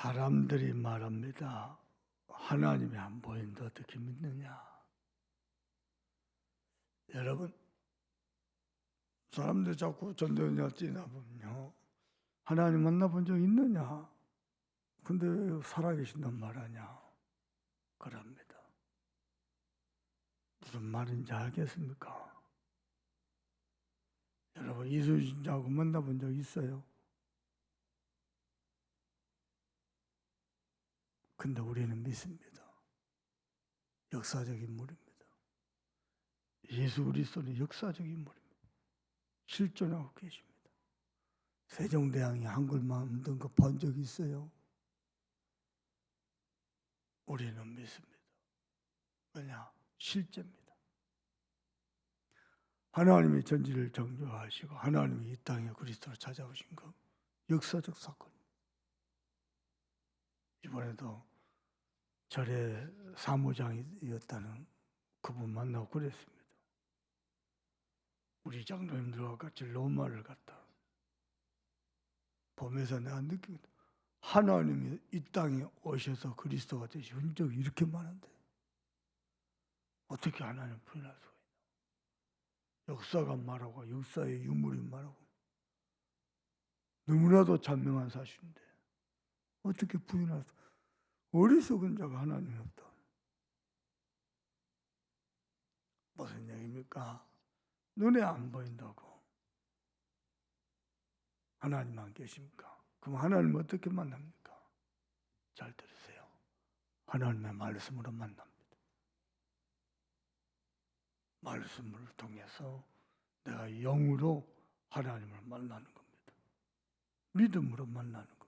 사람들이 말합니다. 하나님이 안 보이는데 어떻게 믿느냐? 여러분, 사람들 자꾸 전도연장 뛰나 보면요, 하나님 만나본 적 있느냐? 근데 왜 살아계신단 말하냐? 그럽니다. 무슨 말인지 알겠습니까? 여러분, 이수진하고 만나본 적 있어요? 근데 우리는 믿습니다. 역사적 인물입니다. 예수 그리스도는 역사적 인물입니다. 실존하고 계십니다. 세종대왕이 한글 만든 거 본 적 있어요? 우리는 믿습니다. 왜냐? 실제입니다. 하나님이 전지를 창조하시고 하나님이 이 땅에 그리스도로 찾아오신 거 역사적 사건입니다. 이번에도 절에 사무장이었다는 그분 만나고 그랬습니다. 우리 장로님들과 같이 로마를 갔다 보면서 내가 느끼거든. 하나님이 이 땅에 오셔서 그리스도가 되신 흔적이 이렇게 많은데 어떻게 하나님을 부인할 수가 있나? 역사가 말하고 역사의 유물이 말하고 너무나도 자명한 사실인데 어떻게 부인할 수? 어리석은 자가 하나님이 없다. 무슨 얘기입니까? 눈에 안 보인다고 하나님 안 계십니까? 그럼 하나님 어떻게 만납니까? 잘 들으세요. 하나님의 말씀으로 만납니다. 말씀을 통해서 내가 영으로 하나님을 만나는 겁니다. 믿음으로 만나는 겁니다.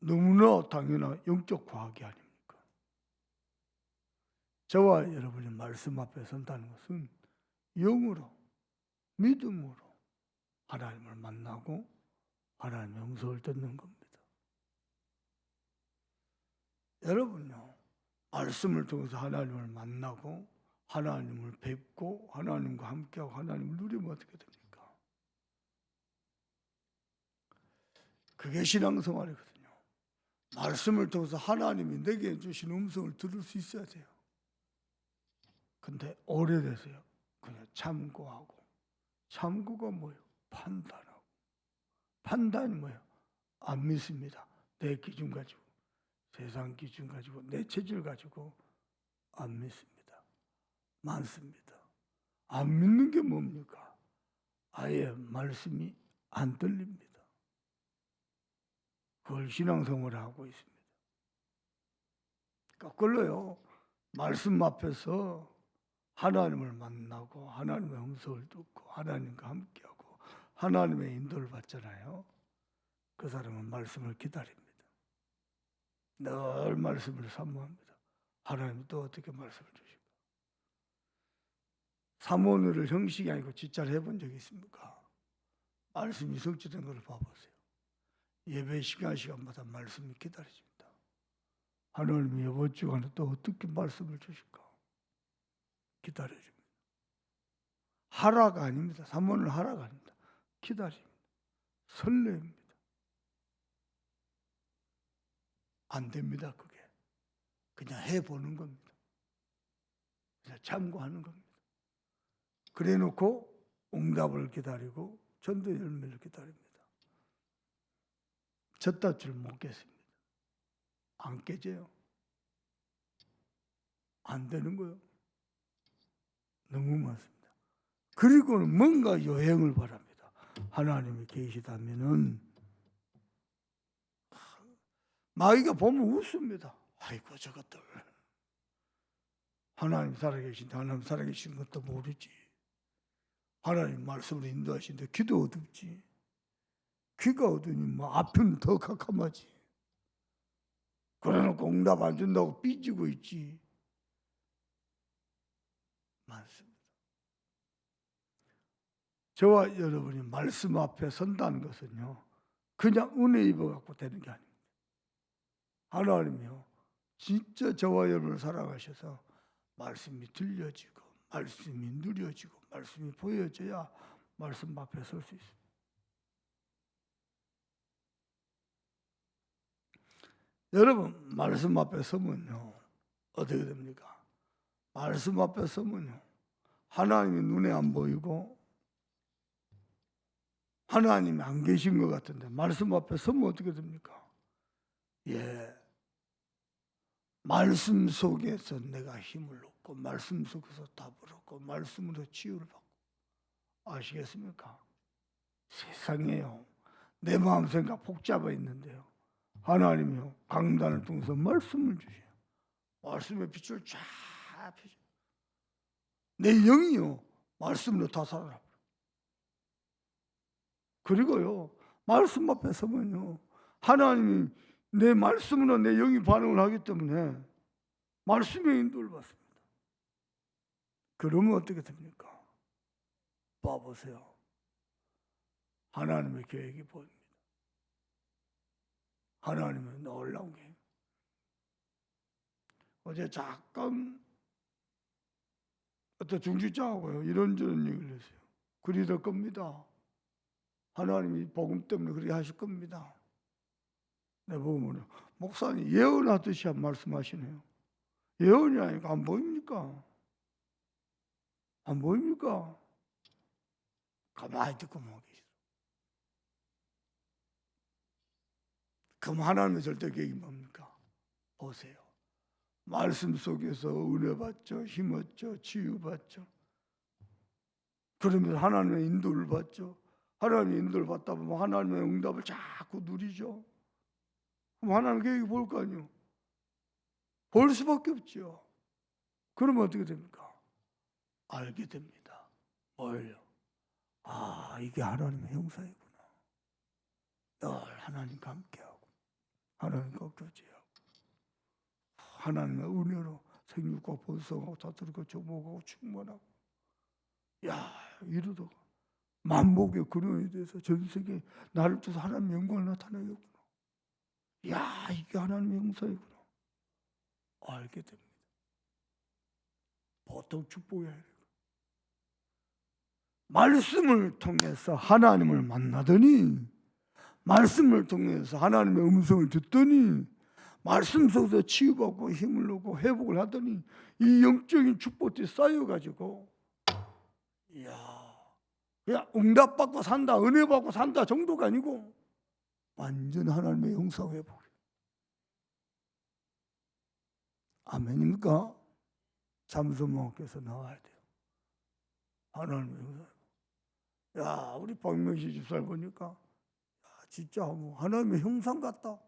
너무나 당연한 영적 과학이 아닙니까? 저와 여러분이 말씀 앞에 선다는 것은 영으로, 믿음으로 하나님을 만나고 하나님의 음성을 듣는 겁니다. 여러분요, 말씀을 통해서 하나님을 만나고 하나님을 뵙고 하나님과 함께하고 하나님을 누리면 어떻게 됩니까? 그게 신앙생활이거든요. 말씀을 통해서 하나님이 내게 주신 음성을 들을 수 있어야 돼요. 근데 오래돼서요, 그냥 참고하고. 참고가 뭐예요? 판단하고. 판단이 뭐예요? 안 믿습니다. 내 기준 가지고, 세상 기준 가지고, 내 체질 가지고 안 믿습니다. 많습니다. 안 믿는 게 뭡니까? 아예 말씀이 안 들립니다. 그걸 신앙생활을 하고 있습니다. 거꾸로요, 말씀 앞에서 하나님을 만나고 하나님의 음성을 듣고 하나님과 함께하고 하나님의 인도를 받잖아요. 그 사람은 말씀을 기다립니다. 늘 말씀을 사모합니다. 하나님은 또 어떻게 말씀을 주실까? 사모를 형식이 아니고 진짜로 해본 적이 있습니까? 말씀이 성취된 걸 봐보세요. 예배 시간마다 말씀이 기다려집니다. 하나님이 이번 주간에 또 어떻게 말씀을 주실까? 기다려줍니다. 하라가 아닙니다. 사모는 하라가 아닙니다. 기다립니다. 설레입니다. 안 됩니다. 그게 그냥 해보는 겁니다. 그냥 참고하는 겁니다. 그래 놓고 응답을 기다리고 전도 열매를 기다립니다. 젖다 줄 못 깼습니다. 안 깨져요. 안 되는 거예요. 너무 많습니다. 그리고는 뭔가 여행을 바랍니다. 하나님이 계시다면은 마귀가 보면 웃습니다. 아이고 저것들 하나님 살아계신데 하나님 살아계신 것도 모르지. 하나님 말씀으로 인도하시는데 귀도 어둡지. 귀가 어두니 뭐 앞은 더 캄캄하지. 그래놓고 응답 안 준다고 삐지고 있지. 많습니다. 저와 여러분이 말씀 앞에 선다는 것은요, 그냥 은혜 입어갖고 되는 게 아닙니다. 하나님이요, 진짜 저와 여러분을 사랑하셔서 말씀이 들려지고 말씀이 누려지고 말씀이 보여져야 말씀 앞에 설 수 있습니다. 여러분 말씀 앞에 서면요 어떻게 됩니까? 말씀 앞에 서면요 하나님이 눈에 안 보이고 하나님이 안 계신 것 같은데 말씀 앞에 서면 어떻게 됩니까? 예, 말씀 속에서 내가 힘을 얻고 말씀 속에서 답을 얻고 말씀으로 치유를 받고 아시겠습니까? 세상에요 내 마음 생각 복잡해 있는데요 하나님이요 강단을 통해서 말씀을 주셔요. 말씀의 빛을 쫙 펴줘. 내 영이요 말씀으로 다 살아라. 그리고요 말씀 앞에 서면요 하나님이 내 말씀으로 내 영이 반응을 하기 때문에 말씀의 인도를 받습니다. 그러면 어떻게 됩니까? 봐보세요. 하나님의 계획이 보입니다. 하나님의 놀라운 계획. 어제 잠깐 어떤 중직자하고요 이런저런 얘기를 했어요. 그리 될 겁니다. 하나님이 복음 때문에 그렇게 하실 겁니다. 내 보면 목사님 예언하듯이 말씀하시네요. 예언이 아니까 안 보입니까? 안 보입니까? 가만히 듣고만 계시죠. 그럼 하나님의 절대 계획이 뭡니까? 보세요. 말씀 속에서 은혜 받죠, 힘 얻죠, 치유 받죠. 그러면 하나님의 인도를 받죠. 하나님의 인도를 받다 보면 하나님의 응답을 자꾸 누리죠. 그럼 하나님 계획이 볼 거 아니에요. 볼 수밖에 없죠. 그러면 어떻게 됩니까? 알게 됩니다. 뭘요? 아, 이게 하나님의 형상이구나. 늘 하나님과 함께하고 하나님과 교제하고 하나님의 은혜로 생육과 번성하고 다스리고 조목하고 충만하고 야 이러다가 만복의 근원에 대해서 전 세계에 나를 통해서 하나님의 영광을 나타내겠구나. 야 이게 하나님의 형상이구나. 알게 됩니다. 보통 축복이 아니에요. 말씀을 통해서 하나님을 만나더니 말씀을 통해서 하나님의 음성을 듣더니 말씀 속에서 치유받고 힘을 얻고 회복을 하더니 이 영적인 축복들이 쌓여가지고 이야 그냥 응답받고 산다 은혜 받고 산다 정도가 아니고 완전 하나님의 형상 회복. 아멘입니까? 잠수모께서 나와야 돼요. 하나님의 형상. 야 우리 박명시 집사를 보니까 야, 진짜 뭐 하나님의 형상 같다.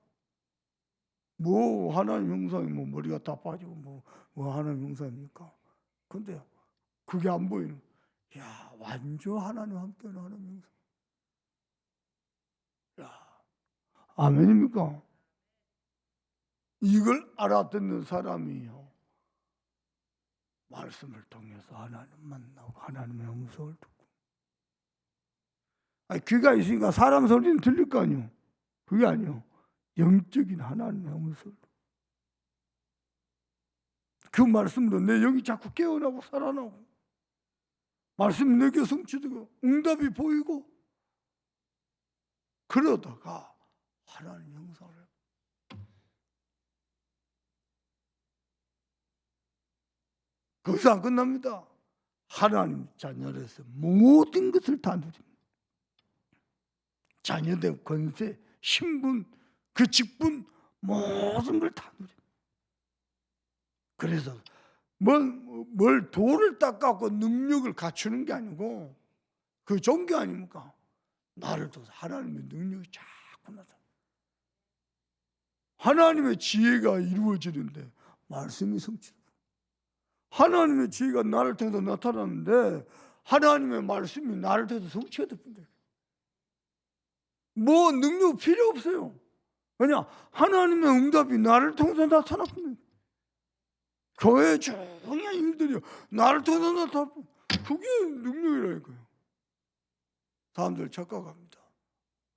뭐 하나님 형상이 뭐 머리가 다 빠지고 뭐 하나님 형상입니까? 근데 그게 안 보이는. 야 완전 하나님 함께하는 하나님 형상. 야 아멘입니까? 이걸 알아듣는 사람이요 말씀을 통해서 하나님 만나고 하나님의 음성을 듣고. 아니, 귀가 있으니까 사람 소리는 들릴 거 아니요. 그게 아니요. 영적인 하나님의 음성을. 그 말씀으로 내 영이 자꾸 깨어나고 살아나고 말씀 내게 성취되고 응답이 보이고 그러다가 하나님 형상을 거기서 안 끝납니다. 하나님 자녀로서 모든 것을 다 누립니다. 자녀된 권세, 신분, 그 직분 모든 걸 다 누립니다. 그래서 뭘 돌을 닦아갖고 능력을 갖추는 게 아니고 그 종교 아닙니까? 나를 통해서 하나님의 능력이 자꾸 나타나. 하나님의 지혜가 이루어지는데 말씀이 성취되고 하나님의 지혜가 나를 통해서 나타나는데 하나님의 말씀이 나를 통해서 성취가 됩니다. 뭐 능력 필요 없어요. 왜냐? 하나님의 응답이 나를 통해서 나타납니다. 교회 중요한 일들이 나를 통해서 나타납니다. 그게 능력이라니까요. 사람들 착각합니다.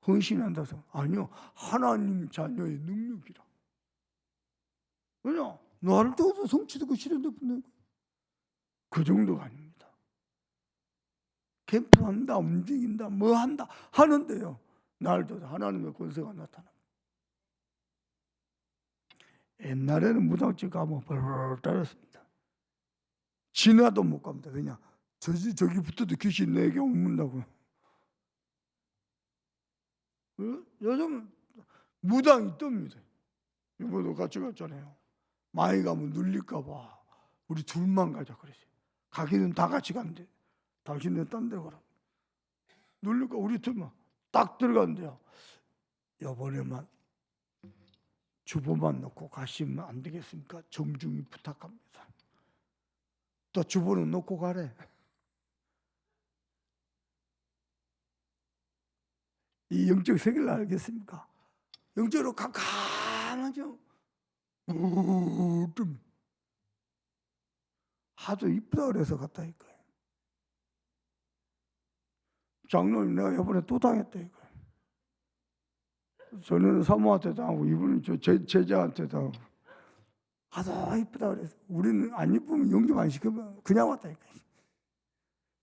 헌신한다서 아니요. 하나님 자녀의 능력이라. 왜냐? 나를 통해서 성취되고 실현되는 그 정도가 아닙니다. 캠프한다, 움직인다, 뭐 한다 하는데요. 나를 통해서 하나님의 권세가 나타납니다. 옛날에는 무당집 가면 벌벌 떨었습니다. 지나도 못 갑니다. 그냥 저기부터도 귀신 내게 옮는다고. 요즘 무당이 뜹니다. 이번도 같이 갔잖아요. 많이 가면 눌릴까봐 우리 둘만 가자 그랬어요. 가기는 다 같이 간대. 당신은 딴 데 가라. 눌릴까 우리 둘만 딱 들어간대요. 이번에만 주보만 놓고 가시면 안 되겠습니까? 정중히 부탁합니다. 또 주보는 놓고 가래. 이 영적 세계를 알겠습니까? 영적으로 깜깜하죠. 좀 하도 이쁘다 그래서 갔다니까요. 장로님 내가 이번에 또 당했다니까요. 전에는 사모한테 당하고 이분은 제자한테 당하고 하도 이쁘다 그래서 우리는 안 이쁘면 영접 안 시키면 그냥 왔다니까요.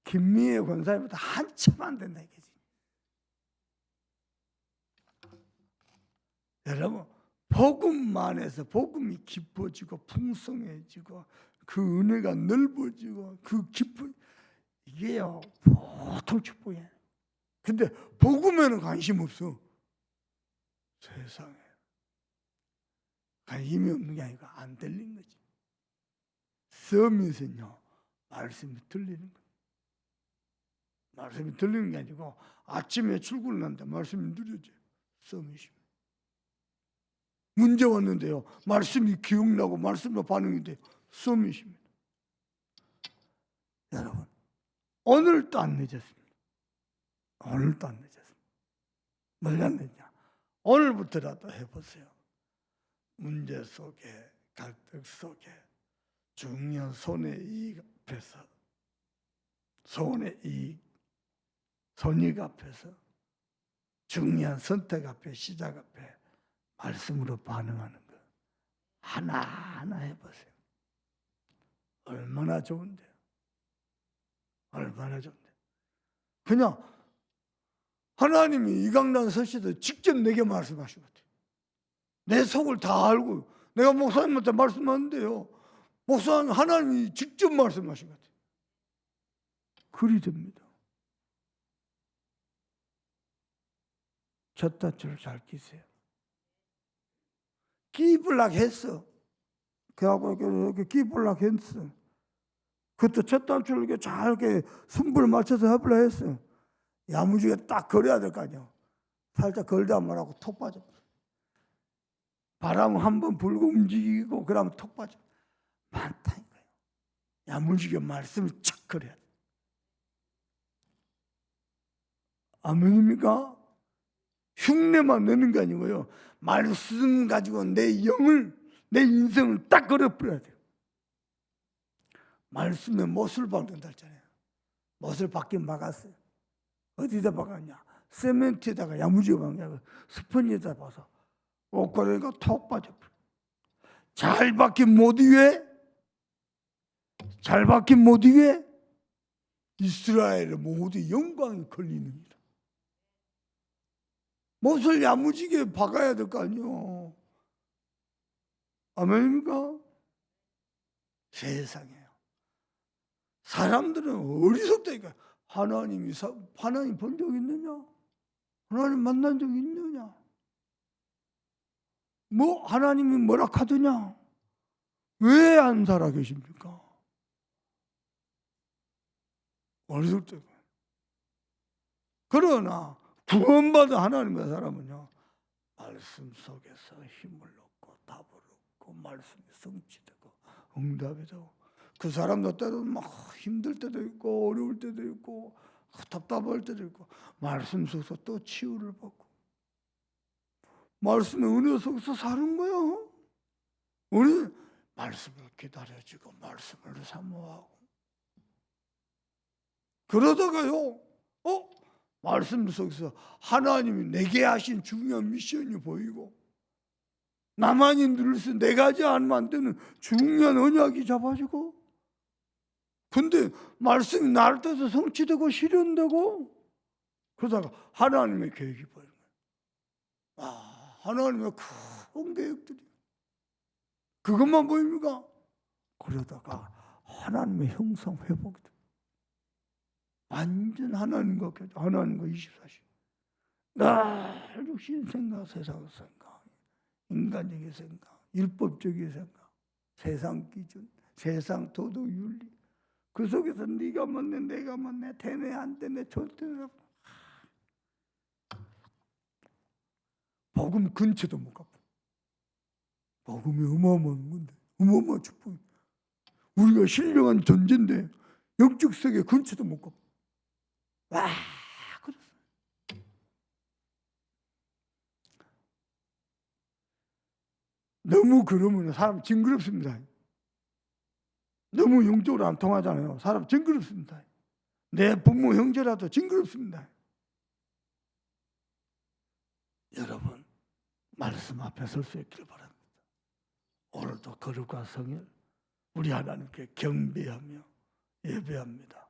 김미애 권사님보다 한참 안 된다 이거지. 여러분 복음만에서 복음이 깊어지고 풍성해지고 그 은혜가 넓어지고 그 깊은 이게요 보통 축복이에요. 근데 복음에는 관심 없어. 세상에 관심이 없는 게 아니고 안 들린 거지. 서밋은요 말씀이 들리는 거예요. 말씀이 들리는 게 아니고 아침에 출근을 하는데 말씀이 느려져요. 서밋이. 문제 왔는데요. 말씀이 기억나고 말씀으로 반응이 돼요. 서밋입니다. 여러분 오늘도 안 늦었습니다. 오늘도 안 늦었습니다. 뭘 안 늦냐? 오늘부터라도 해보세요. 문제 속에 갈등 속에 중요한 손의 이익 앞에서 손의 이익 손익 앞에서 중요한 선택 앞에 시작 앞에 말씀으로 반응하는 거 하나하나 해보세요. 얼마나 좋은데요. 얼마나 좋은데요. 그냥 하나님이 이강단 서시도 직접 내게 말씀하신 것 같아요. 내 속을 다 알고 내가 목사님한테 말씀하는데요. 목사님 하나님이 직접 말씀하신 것 같아요. 그리 됩니다. 첫 단추를 잘 끼세요. 끼불락 했어. 그하고 이렇게 끼불락 했어. 그것도 첫 단추를 이렇게 잘 이렇게 순불 맞춰서 해보려 했어. 야무지게 딱 걸어야 될 거 아니야. 살짝 걸다 말하고 톡 빠져. 바람 한번 불고 움직이고 그러면 톡 빠져. 많다니까요. 야무지게 말씀을 착 걸어야 돼. 아멘입니까? 흉내만 내는 게 아니고요. 말씀 가지고 내 영을, 내 인생을 딱 걸어버려야 돼요. 말씀에 못을 박는다 했잖아요. 못을 박긴 박았어요. 어디다 박았냐? 세멘트에다가 야무지게 박냐고 스펀지에다 박아서 옷걸이가 톡 빠져버려. 잘 박힌 못 위에 잘 박힌 못 위에 이스라엘의 모두 영광이 걸리느니라. 못을 야무지게 박아야 될 거 아니에요. 아멘입니까? 세상에요. 사람들은 어리석다니까. 하나님 본 적 있느냐? 하나님 만난 적 있느냐? 뭐 하나님이 뭐라 하더냐? 왜 안 살아 계십니까? 어리석다고. 그러나 구원받은 하나님의 사람은요. 말씀 속에서 힘을 얻고 답을 얻고 말씀이 성취되고 응답이 되고 그 사람도 때로 막 힘들 때도 있고 어려울 때도 있고 답답할 때도 있고 말씀 속에서 또 치유를 받고 말씀의 은혜 속에서 사는 거예요. 우리는 말씀을 기다려주고 말씀을 사모하고 그러다가요. 말씀 속에서 하나님이 내게 하신 중요한 미션이 보이고 나만이 누릴수 내가 하지 않으면 안 되는 중요한 언약이 잡아지고 근데 말씀이 나를 따라서 성취되고 실현되고 그러다가 하나님의 계획이 보이는 거예요. 하나님의 큰 계획들이 그것만 보입니까? 그러다가 하나님의 형상 회복이 돼. 완전 하나님과 교제, 하나님과 24시간. 날 육신 생각, 세상 생각, 인간적인 생각, 율법적인 생각, 세상 기준, 세상 도덕 윤리. 그 속에서 네가 맞네, 내가 맞네, 되네, 안 되네, 좋대네. 복음 근처도 못 가고. 복음이 어마어마한 건데, 어마어마한 축복이. 우리가 신령한 존재인데 영적 세계 근처도 못 가고. 와, 그랬어. 너무 그러면 사람 징그럽습니다. 너무 영적으로 안 통하잖아요. 사람 징그럽습니다. 내 부모 형제라도 징그럽습니다. 여러분, 말씀 앞에 설 수 있기를 바랍니다. 오늘도 거룩과 성일 우리 하나님께 경배하며 예배합니다.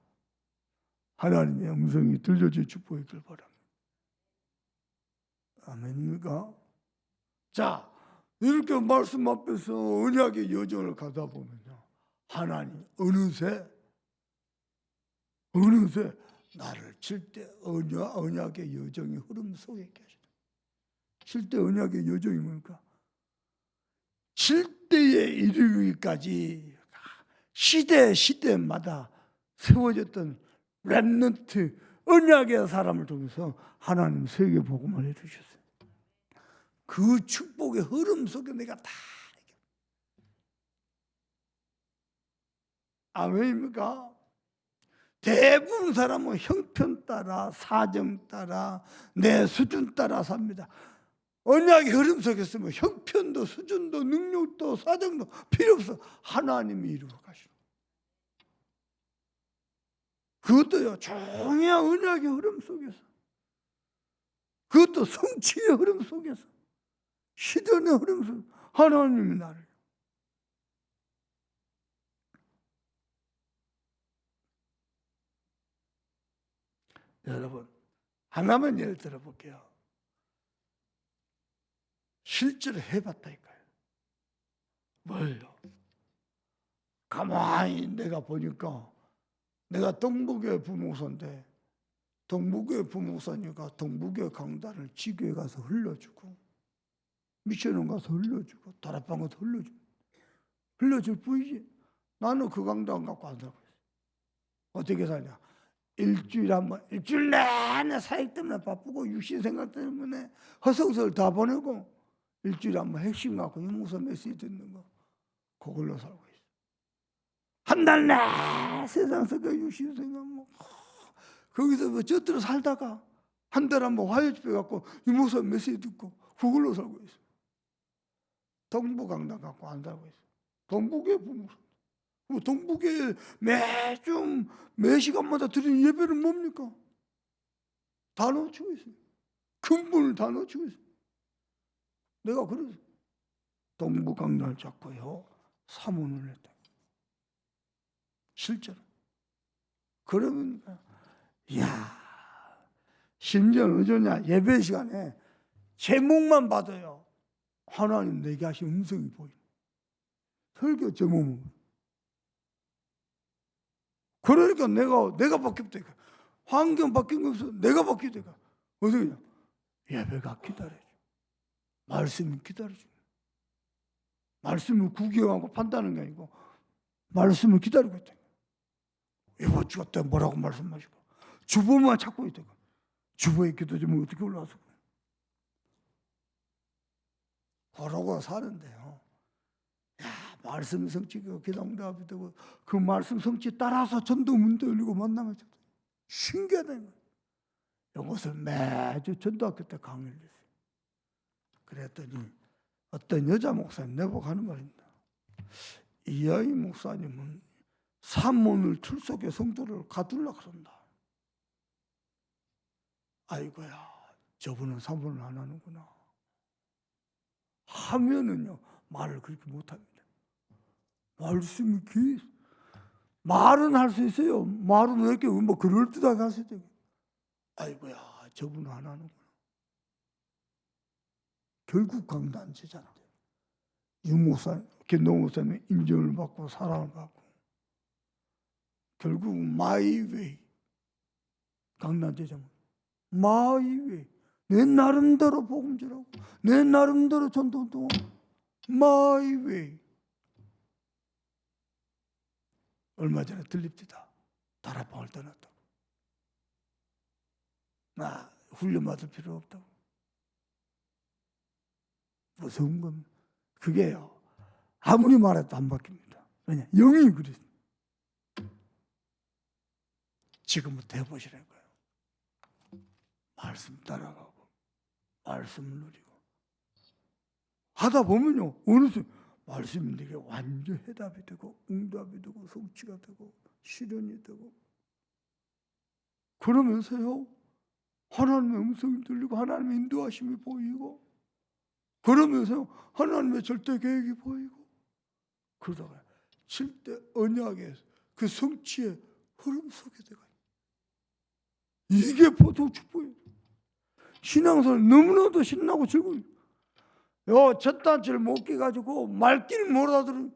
하나님의 음성이 들려질 축복이길 바랍니다. 아멘입니까? 자, 이렇게 말씀 앞에서 언약의 여정을 가다 보면요, 하나님 어느새 나를 7대 언약의 여정의 흐름 속에 계시다. 7대 언약의 여정이 뭡니까? 7대에 이르기까지 시대마다 세워졌던 렘넌트 언약의 사람을 통해서 하나님 세계 복음을 해주셨어요. 그 축복의 흐름 속에 내가 다 아멘입니까? 대부분 사람은 형편 따라, 사정 따라, 내 수준 따라 삽니다. 언약의 흐름 속에 있으면 형편도, 수준도, 능력도, 사정도 필요 없어. 하나님이 이루어 가시는. 그것도요, 종이한 언약의 흐름 속에서, 그것도 성취의 흐름 속에서, 시전의 흐름 속에서 하나님이 나를. 여러분, 하나만 예를 들어볼게요. 실제로 해봤다니까요. 뭘요? 가만히 내가 보니까 내가 동북교회 부목사인데 동북교회 부목사니까 동북교회 강단을 지교에 가서 흘려주고 미션원 가서 흘려주고 다락방 가서 흘려줄 뿐이지. 나는 그 강단 갖고 안 살고 있어. 어떻게 사냐? 일주일 내내 사역 때문에 바쁘고 육신 생각 때문에 허성서를 다 보내고 일주일에 한 번 핵심 갖고 이목사 메시지 듣는 거 그걸로 살고 있어. 한 달 내 세상 생각 육신 생각 뭐 거기서 뭐 젖들어 살다가 한 달 한 번 화요 집회 갖고 이목사 메시지 듣고 그걸로 살고 있어. 동부 강단 갖고 안 살고 있어. 동북에 부목사. 동북에 매주 매 시간마다 드리는 예배는 뭡니까? 다 놓치고 있어요. 근본을 다 놓치고 있어요. 내가 그래서 동북 강단을 잡고요 사모를 했다. 실제로. 그러면 이야, 심지어 어쩌냐, 예배 시간에 제목만 받아요. 하나님 내게 하신 음성이 보이는 설교 제목은. 그러니까 내가 바뀌었다니까. 환경 바뀐 거 없어. 내가 바뀌었다니까. 어떻게 예배가 기다려줘. 말씀이 기다려줘. 말씀을 구경하고 판단하는 게 아니고 말씀을 기다리고 있다. 여보 죽었다 뭐라고 말씀하시고 주보만 찾고 있다. 주보의 기도 좀 어떻게 올라와서 그러고 사는데요. 야, 말씀 성취가 기도응답이 되고 그 말씀 성취 따라서 전도 문도 열리고 만나면 신기하다는 거예요. 이것을 매주 전도학교 때 강의를 했어요. 그랬더니 어떤 여자 목사님 내보고 하는 말입니다. 이하이 목사님은 산문을 출석해 성도를 가두려고 그런다. 아이고야, 저분은 산문을 안 하는구나. 하면은요 말을 그렇게 못합니다. 말씀이 말은 할 수 있어요. 말은 왜 이렇게 뭐 그럴듯하게 할 수 있대요. 아이고야, 저분은 안 하는구나. 결국 강단 제자인데 유목사, 김동욱 목사님 인정을 받고 사랑을 받고 결국 마이웨이 강남대장 마이웨이 내 나름대로 복음 전하고 내 나름대로 전도도 마이웨이. 얼마 전에 들립니다. 다락방을 떠났다고. 훈련 받을 필요 없다고. 무서운 겁니다. 그게요. 아무리 말해도 안 바뀝니다. 왜냐? 영이 그랬어요. 지금부터 해보시라는 거예요. 말씀 따라가고 말씀을 누리고 하다 보면요. 어느 순간 말씀이 되게 완전 해답이 되고 응답이 되고 성취가 되고 실현이 되고 그러면서요. 하나님의 음성이 들리고 하나님의 인도하심이 보이고 그러면서 하나님의 절대 계획이 보이고 그러다가 7대 언약의 그 성취의 흐름 속에 들어가요. 이게 보통 축복이에요. 신앙생활 너무나도 신나고 즐거워요. 첫 단추를 못 끼가지고 말귀를 못 알아들어요.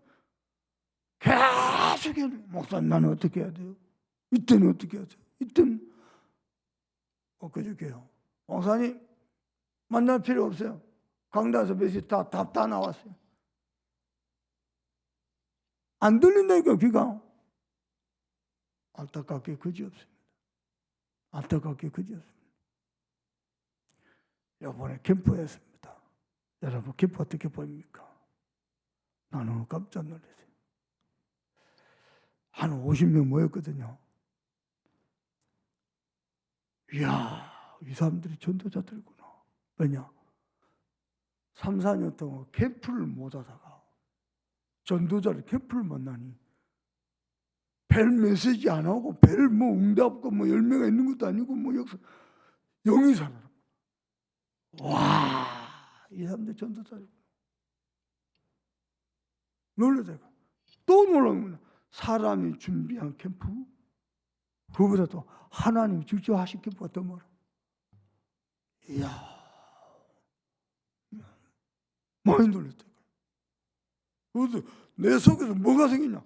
계속 해요. 목사님 나는 어떻게 해야 돼요? 이때는 어떻게 해야 돼요? 이때는 그저께요. 목사님 만날 필요 없어요. 강단에서 메시지 답 다 나왔어요. 안 들린다니까 귀가. 안타깝게 그지없습니다. 안타깝게 그지없습니다. 이번에 캠프였습니다. 여러분 캠프 어떻게 보입니까? 나는 깜짝 놀랐어요. 한 50명 모였거든요. 이야, 이 사람들이 전도자들구나. 왜냐? 3, 4년 동안 캠프를 못 하다가 전도자를 캠프를 만나니 별 메시지 안 하고 별 뭐 응답 없고 뭐 열매가 있는 것도 아니고 뭐 역사 영이 살아라. 와, 이 사람들 전도자들 놀라다가 또 놀라는 거야. 사람이 준비한 캠프 그보다 또 하나님이 직접 하신 캠프가 더 많아. 이야, 많이 놀랐다. 그래서 내 속에서 뭐가 생기냐?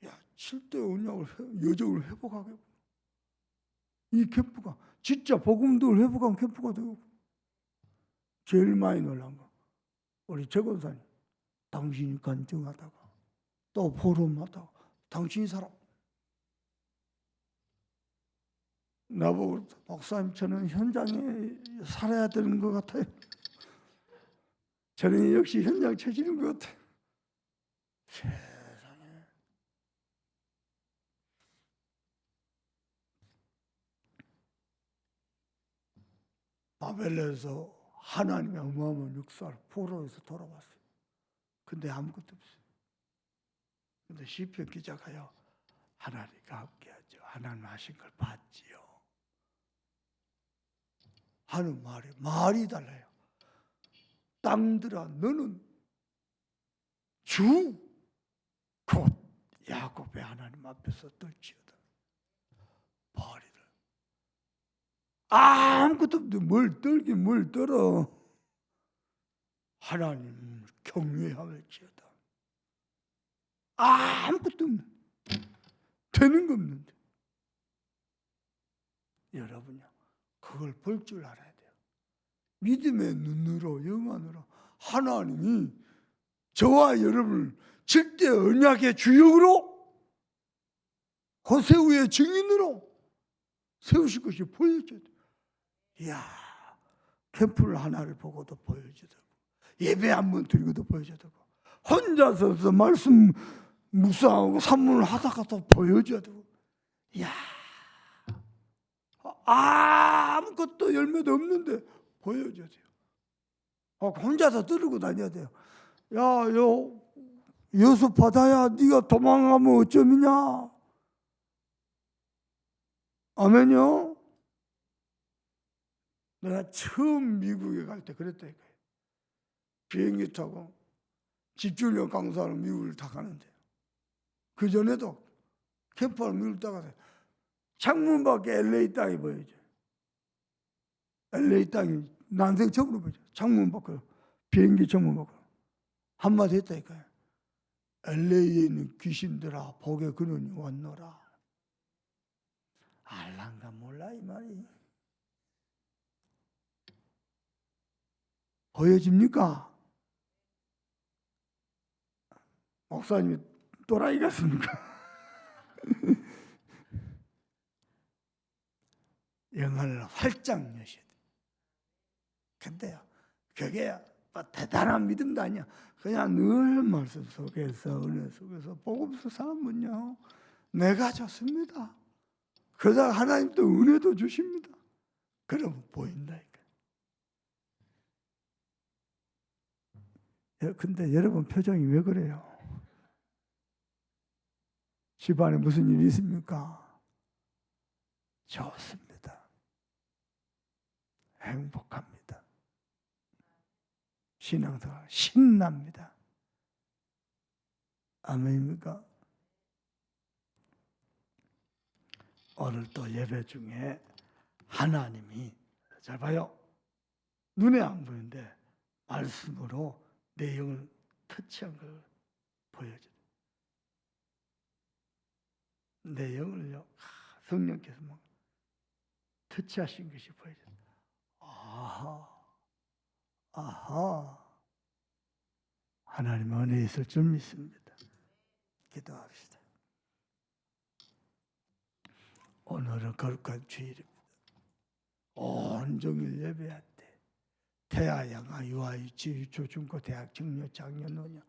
야, 7대 언약을 여정을 회복하게. 이 캠프가 진짜 복음도 회복한 캠프가 되고 제일 많이 놀란 거 우리 최권사님 당신이 간증하다가 또 포럼하다가 당신이 살아. 나보고 목사님 저는 현장에 살아야 되는 것 같아요. 저는 역시 현장 체질인 것 같아요. 세상에. 바벨론에서 하나님의 어마어마한 역사를 포로에서 돌아왔어요. 근데 아무것도 없어요. 근데 시편 기자가요. 하나님과 함께하죠. 하나님 하신 걸 봤지요. 하는 말이 달라요. 땅들아 너는 주 곧 야곱의 하나님 앞에서 떨지어다. 발이들 아무것도 없는데 뭘 떨긴 뭘 떨어. 하나님 경외할지어다. 아무것도 없는 되는 거 없는데 여러분요 그걸 볼 줄 알아야 돼요. 믿음의 눈으로 영안으로 하나님이 저와 여러분을 절대 언약의 주역으로 호세우의 증인으로 세우실 것이 보여져야 돼요. 이야, 캠프를 하나를 보고도 보여줘야 되고 예배 한번 드리고도 보여줘야 되고 혼자서 말씀 묵상하고 산문을 하다가 또 보여줘야 되고 이야, 아무것도 열매도 없는데 보여줘야 돼요. 혼자서 들고 다녀야 돼요. 야, 여수 바다야 네가 도망가면 어쩌느냐. 아멘요. 내가 처음 미국에 갈 때 그랬다니까요. 비행기 타고 집중력 강사로 미국을 다 가는데 그 전에도 캠프를 미국을 따가서 창문 밖에 LA 땅이 보여요. LA 땅이 난생 처음으로 보여요. 창문 밖으로 비행기 창문 밖으로 한마디 했다니까요. LA에 있는 귀신들아 복의 근원이 왔노라. 알란가 몰라 이 말이. 보여집니까? 목사님이 또라이 같습니까? 영을 활짝 여셔야 돼. 근데요, 그게 뭐 대단한 믿음도 아니야. 그냥 늘 말씀 속에서 은혜 속에서 복음서 사람은요 내가 좋습니다. 그러다 하나님 또 은혜도 주십니다. 그러면 보인다니까. 근데 여러분 표정이 왜 그래요? 집안에 무슨 일이 있습니까? 좋습니다. 행복합니다. 신앙생활 신납니다. 아멘입니까? 오늘 또 예배 중에 하나님이 잘 봐요. 눈에 안 보이는데 말씀으로 내 영을 터치한 걸 보여줘요. 내 영을요 성령께서 막 터치하신 것이 보여져요. 아하, 하나님 은혜 있을 줄 믿습니다. 기도합시다. 오늘은 거룩한 주일입니다. 온종일 예배할 때 태아, 양아, 유아, 유치, 유초, 중고, 대학, 청년, 장년, 노년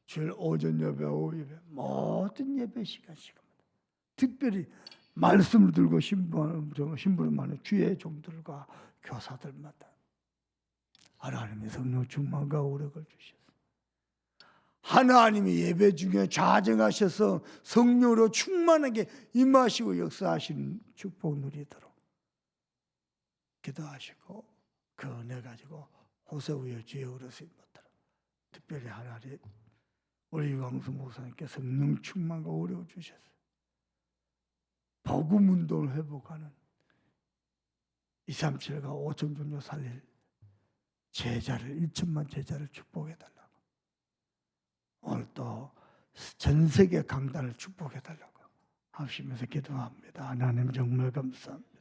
주일 오전 예배, 오후 예배 모든 예배 시간마다 특별히 말씀을 들고 신부를 많은 주의 종들과 교사들마다 하나님의 성령 충만과 오력을 주셨습니다. 하나님이 예배 중에 좌정하셔서 성령으로 충만하게 임하시고 역사하시는 축복 누리도록 기도하시고 그 은혜 가지고 호세우의 주의 어르신 받도록 특별히 하나님 우리 유광수 목사님께 성령 충만과 오력을 주셨어요. 복음 운동을 회복하는 237과 5천 종교 살릴 제자를 1천만 제자를 축복해달라고 오늘 또 전 세계 강단을 축복해달라고 하시면서 기도합니다. 하나님 정말 감사합니다.